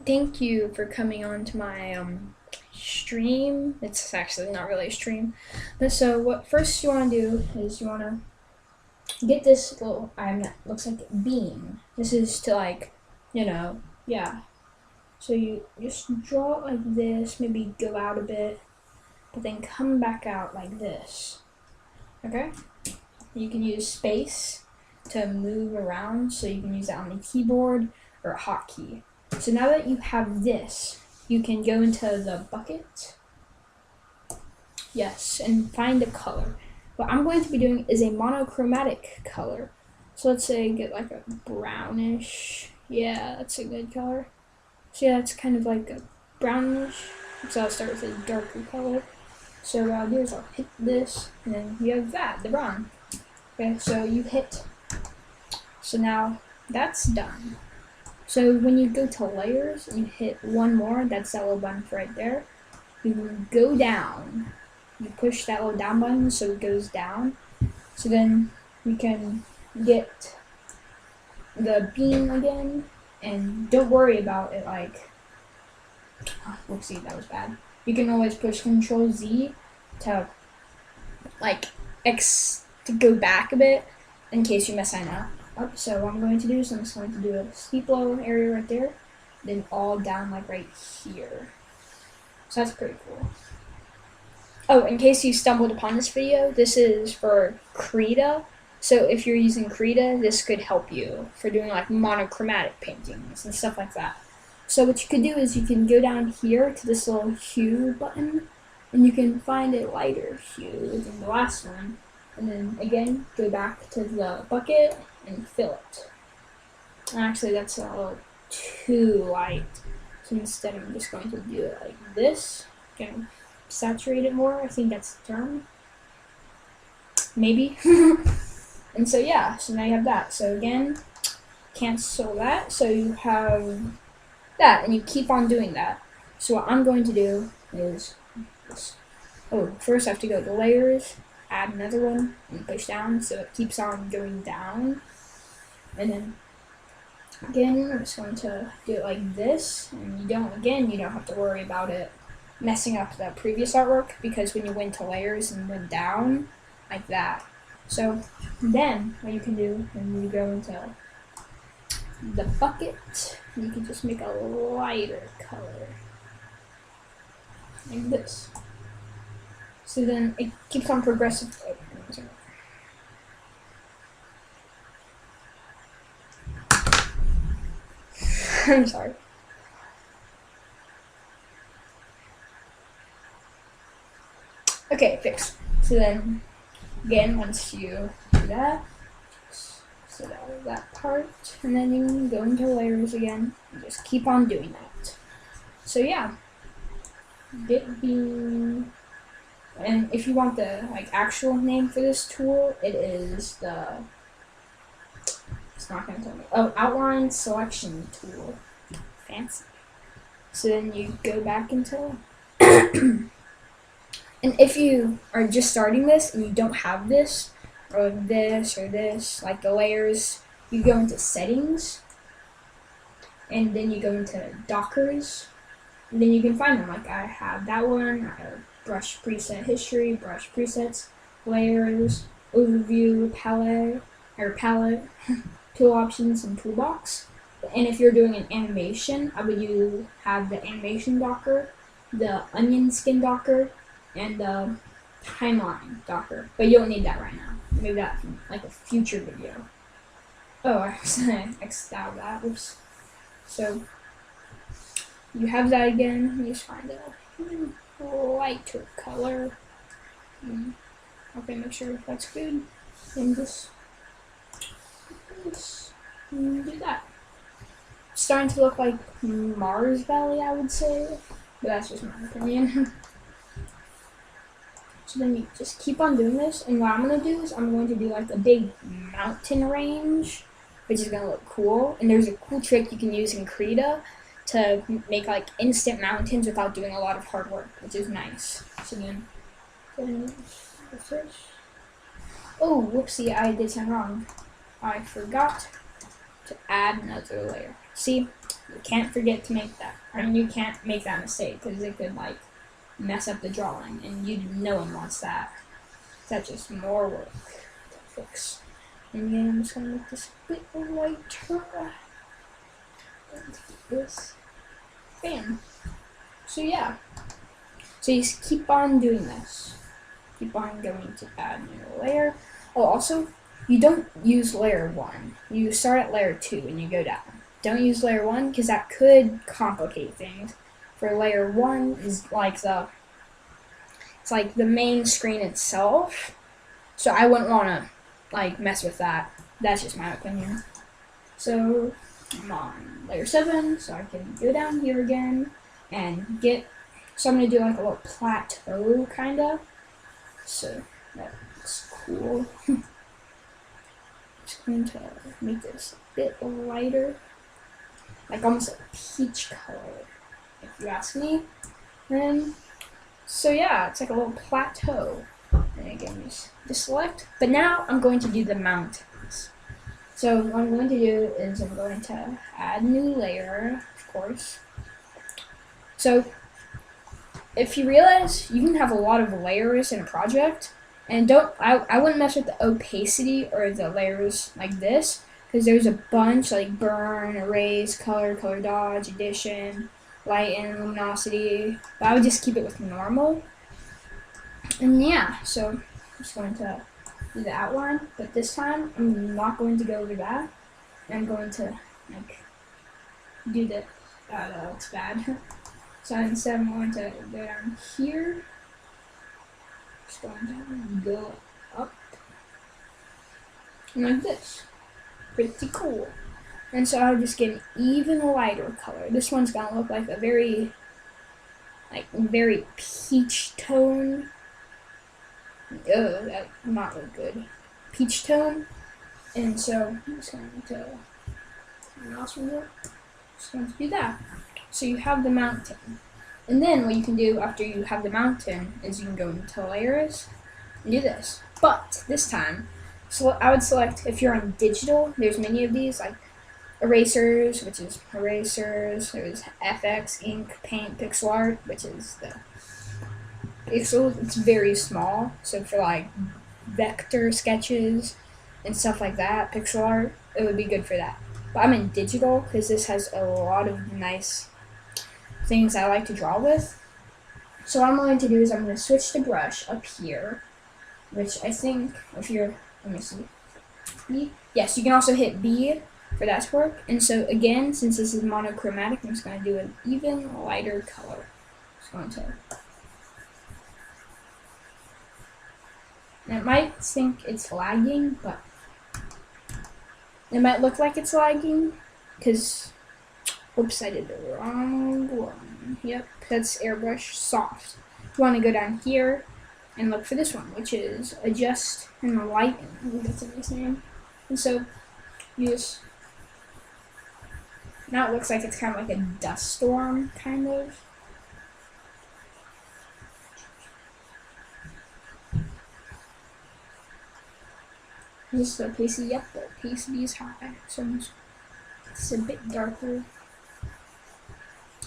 thank you for coming on to my stream. It's actually not really a stream. But so what first you want to do is you want to get this little looks like a bean. This is to yeah. So you just draw it like this, maybe go out a bit, but then come back out like this. Okay? You can use space to move around, so you can use that on the keyboard or a hotkey. So now that you have this, you can go into the bucket. Yes, and find a color. What I'm going to be doing is a monochromatic color. So let's say get like a brownish. Yeah, that's a good color. So yeah, it's kind of like a brownish. So I'll start with a darker color. So what I'll do is I'll hit this, and then you have that, the brown. Okay, so you hit. So now that's done. So when you go to layers and you hit one more, that's that little button right there. You go down. You push that little down button so it goes down. So then we can get the bean again, and don't worry about it like, whoopsie, that was bad. You can always push Control Z to like X to go back a bit in case you mess that up. So what I'm going to do is I'm just going to do a steep low area right there, then all down like right here. So that's pretty cool. Oh, in case you stumbled upon this video, this is for Krita. So if you're using Krita, this could help you for doing like monochromatic paintings and stuff like that. So what you could do is you can go down here to this little hue button, and you can find a lighter hue than the last one. And then again, go back to the bucket and fill it. Actually, that's a little too light. So instead, I'm just going to do it like this. Gonna saturate it more. I think that's the term. Maybe. And so yeah, so now you have that. So again, cancel that. So you have that, and you keep on doing that. So what I'm going to do is this. Oh, first I have to go to layers, add another one, and push down so it keeps on going down. And then again, I'm just going to do it like this, and you don't have to worry about it messing up the previous artwork, because when you went to layers and went down like that. So then what you can do when you go into the bucket, you can just make a lighter color like this. So then it keeps on progressing. I'm sorry. Okay, fixed. So then, again, once you do that, so that part, and then you can go into layers again, and just keep on doing that. So yeah, bit bean. And if you want the actual name for this tool, it is the, it's not gonna tell me. Oh, outline selection tool. Fancy. So then you go back into and if you are just starting this and you don't have this, or this, like the layers, you go into settings, and then you go into Dockers, and then you can find them. Like I have that one, I have brush preset history, brush presets, layers, overview, palette, tool options, and toolbox. And if you're doing an animation, I would have the animation Docker, the onion skin Docker, and the timeline Docker. But you don't need that right now. Maybe that like a future video. Oh, I X'd out that. Oops. So you have that again. You just find a lighter color. Okay, make sure that's good. And just do that. It's starting to look like Mars Valley, I would say, but that's just my opinion. So then you just keep on doing this, and what I'm going to do is I'm going to do like a big mountain range, which is going to look cool. And there's a cool trick you can use in Krita to make like instant mountains without doing a lot of hard work, which is nice. So then oh, whoopsie, I did something wrong. I forgot to add another layer. See, you can't forget to make that. I mean, you can't make that mistake because it could like mess up the drawing, and no one wants that. That's just more work to fix. And then I'm just gonna make this a bit lighter. This, bam. So yeah. So you just keep on doing this. Keep on going to add new layer. Oh, also, you don't use layer 1. You start at layer 2 and you go down. Don't use layer 1 because that could complicate things. For layer 1 is like it's like the main screen itself. So I wouldn't want to like mess with that. That's just my opinion. So I'm on layer 7, so I can go down here again and get. So I'm gonna do like a little plateau kinda. So that looks cool. Just going to make this a bit lighter, like almost a peach color, if you ask me. And so yeah, it's like a little plateau. And again, just select. But now I'm going to do the mountains. So what I'm going to do is I'm going to add new layer, of course. So if you realize you can have a lot of layers in a project, and I wouldn't mess with the opacity or the layers like this, because there's a bunch like burn, erase, color, color dodge, addition, lighten, luminosity. But I would just keep it with normal. And yeah, so I'm just going to do the outline, but this time I'm not going to go over that. I'm going to like do the that looks bad. So instead I'm going to go down here. Just going to go up. And like this. Pretty cool. And so I'll just get an even lighter color. This one's gonna look like a very peach tone. Oh, that not look good. Peach tone. And so I'm just going to do that. So you have the mountain. And then what you can do after you have the mountain is you can go into layers and do this. But this time, so I would select, if you're on digital, there's many of these, like erasers, which is erasers, there's FX, ink, paint, pixel art, which is the pixels. It's very small, so for like vector sketches and stuff like that, pixel art, it would be good for that. But I'm in digital because this has a lot of nice things I like to draw with. So what I'm going to do is I'm going to switch to brush up here, which I think if you're, let me see, B. Yes, you can also hit B for that to work. And so again, since this is monochromatic, I'm just going to do an even lighter color. Just going to. And it might think it's lagging, but it might look like it's lagging because, oops, I did the wrong one. Yep, that's airbrush soft. You want to go down here and look for this one, which is adjust and lighten. I think that's a nice name. And so you just, now it looks like it's kind of like a dust storm, kind of. This is the opacity, yep, the opacity is high, so it's a bit darker,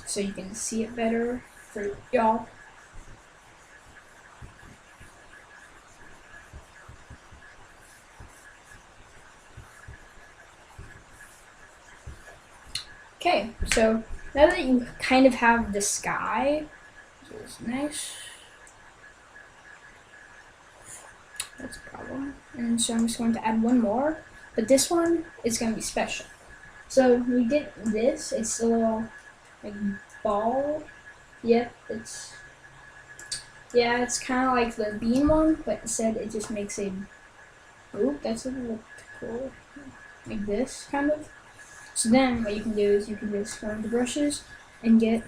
so you can see it better for y'all. Okay, so now that you kind of have the sky, which is nice. That's a problem. And so I'm just going to add one more, but this one is going to be special. So we get this, it's a little like ball. Yep, it's kind of like the bean one, but instead it just makes a boop. That's a little cool, like this kind of. So then what you can do is you can just go into brushes and get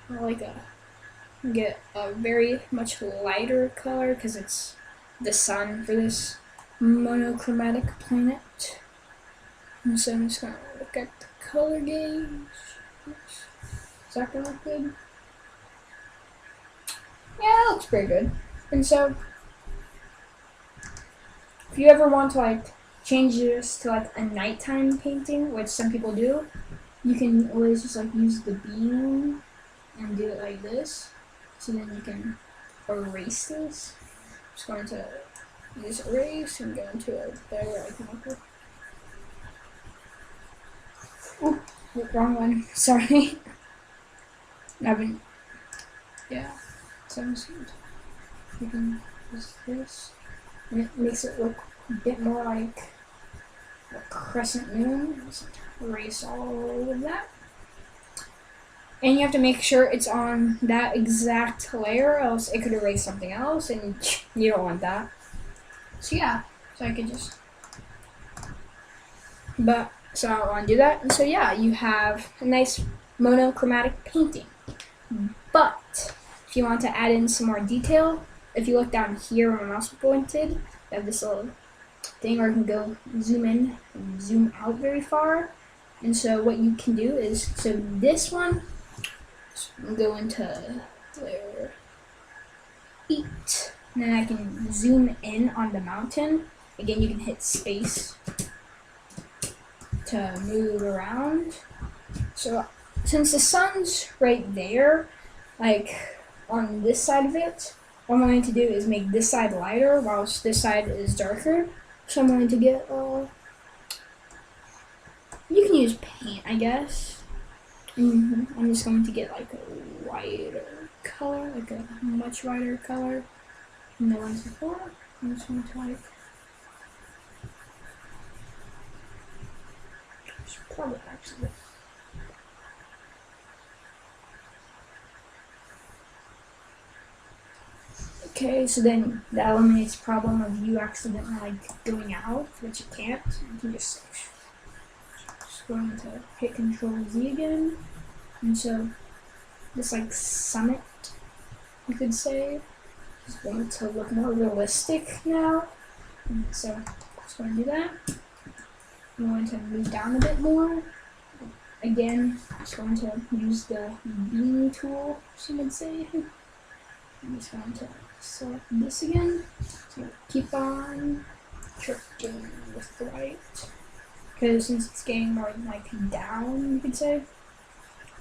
a very much lighter color because it's the sun for this monochromatic planet. And so I'm just gonna look at the color gauge. Oops. Is that gonna look good? Yeah, that looks pretty good. And so if you ever want to like change this to like a nighttime painting, which some people do, you can always just like use the beam and do it like this. So then you can erase this. Just going to use erase and go into a better icon. Oh, wrong one. Sorry. Yeah. So I'm just going to, you can use this, and it makes it look a bit more like a crescent moon. Just erase all of that. And you have to make sure it's on that exact layer, else it could erase something else, and you don't want that. So yeah, so I could just, so I don't want to do that. And so yeah, you have a nice monochromatic painting. But if you want to add in some more detail, if you look down here where my mouse is pointed, I have this little thing where you can go zoom in and zoom out very far. And so what you can do is, so this one, go into layer 8, and then I can zoom in on the mountain. Again, you can hit space to move around. So since the sun's right there, like on this side of it, what I'm going to do is make this side lighter whilst this side is darker. So I'm going to get, you can use paint, I guess. I'm just going to get like a whiter color, like a much whiter color than the ones before. I'm just going to like, probably actually. Okay, so then that eliminates the problem of you accidentally like going out, which you can't. So you can just going to hit Control Z again, and so this like summit, you could say, is going to look more realistic now. And so just going to do that. I'm going to move down a bit more. Again, just going to use the beam tool, you would say. I'm just going to select this again. So keep on drifting with the right. Because since it's getting more like down, you could say,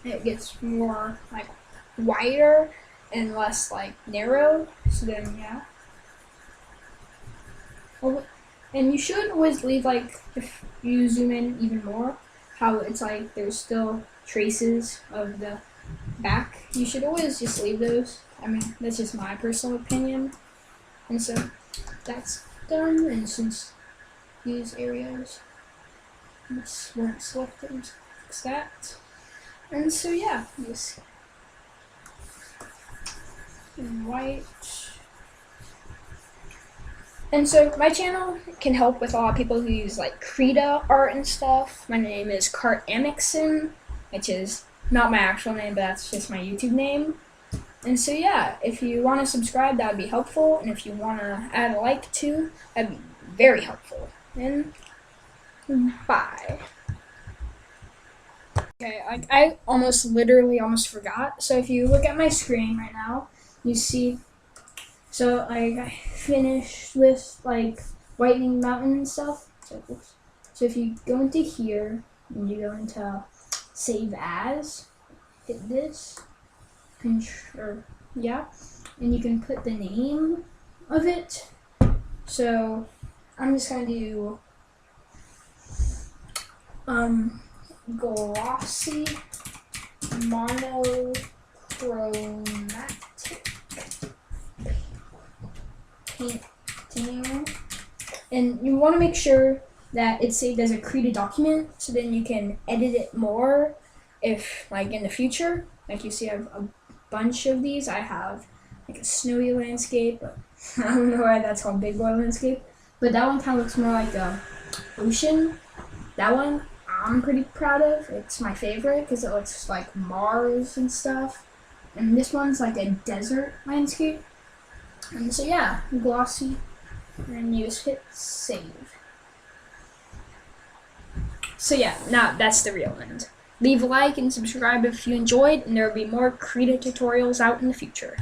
it gets more like wider and less like narrow. So then, yeah. And you should always leave, like, if you zoom in even more, how it's like there's still traces of the back. You should always just leave those. I mean, that's just my personal opinion. And so that's done. And since these areas weren't selected, fix that. And so yeah, just white. And so my channel can help with a lot of people who use like Krita art and stuff. My name is Cart Amixon, which is not my actual name, but that's just my YouTube name. And so yeah, if you want to subscribe, that would be helpful. And if you want to add a like too, that'd be very helpful. And bye. Okay, I literally almost forgot. So if you look at my screen right now, you see, so like I finished with like whitening mountain and stuff. So if you go into here and you go into save as, hit this, and you can put the name of it. So I'm just gonna do glossy monochromatic painting, and you want to make sure that it's saved as a Krita document, so then you can edit it more if like in the future. Like you see I have a bunch of these. I have like a snowy landscape, but I don't know why that's called big boy landscape, but that one kind of looks more like a ocean. That one I'm pretty proud of. It's my favorite because it looks like Mars and stuff. And this one's like a desert landscape. And so yeah, glossy. And you just hit save. So yeah, now that's the real end. Leave a like and subscribe if you enjoyed, and there will be more Krita tutorials out in the future.